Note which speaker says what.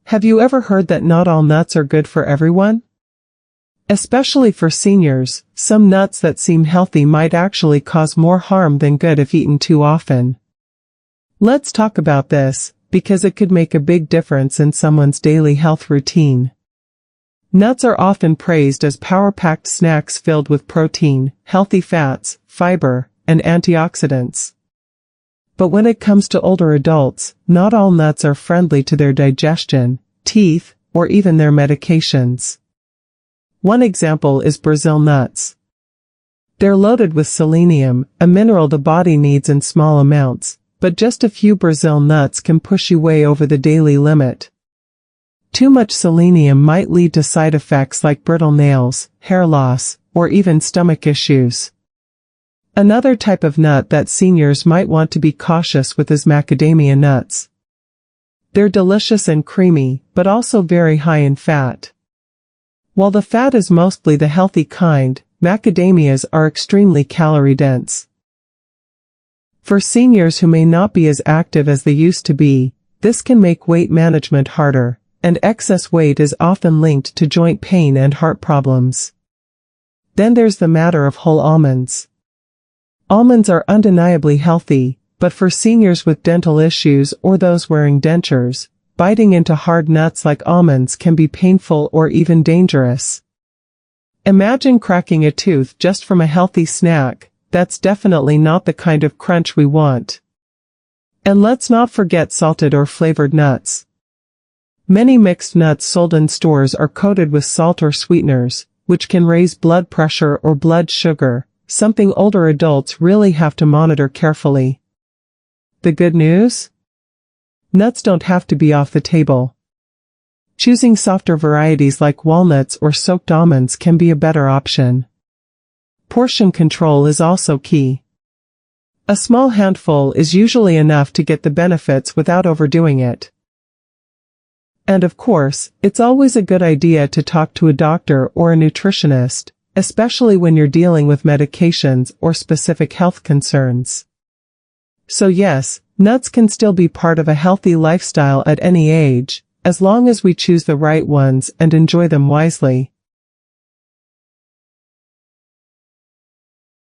Speaker 1: Have you ever heard that not all nuts are good for everyone? Especially for seniors, some nuts that seem healthy might actually cause more harm than good if eaten too often. Let's talk about this, because it could make a big difference in someone's daily health routine. Nuts are often praised as power-packed snacks filled with protein, healthy fats, fiber, and antioxidants. But when it comes to older adults, not all nuts are friendly to their digestion, teeth, or even their medications. One example is Brazil nuts. They're loaded with selenium, a mineral the body needs in small amounts, but just a few Brazil nuts can push you way over the daily limit. Too much selenium might lead to side effects like brittle nails, hair loss, or even stomach issues. Another type of nut that seniors might want to be cautious with is macadamia nuts. They're delicious and creamy, but also very high in fat. While the fat is mostly the healthy kind, macadamias are extremely calorie-dense. For seniors who may not be as active as they used to be, this can make weight management harder, and excess weight is often linked to joint pain and heart problems. Then there's the matter of whole almonds. Almonds are undeniably healthy, but for seniors with dental issues or those wearing dentures, biting into hard nuts like almonds can be painful or even dangerous. Imagine cracking a tooth just from a healthy snack. That's definitely not the kind of crunch we want. And let's not forget salted or flavored nuts. Many mixed nuts sold in stores are coated with salt or sweeteners, which can raise blood pressure or blood sugar, something older adults really have to monitor carefully. The good news? Nuts don't have to be off the table. Choosing softer varieties like walnuts or soaked almonds can be a better option. Portion control is also key. A small handful is usually enough to get the benefits without overdoing it. And of course, it's always a good idea to talk to a doctor or a nutritionist, especially when you're dealing with medications or specific health concerns. So yes, nuts can still be part of a healthy lifestyle at any age, as long as we choose the right ones and enjoy them wisely.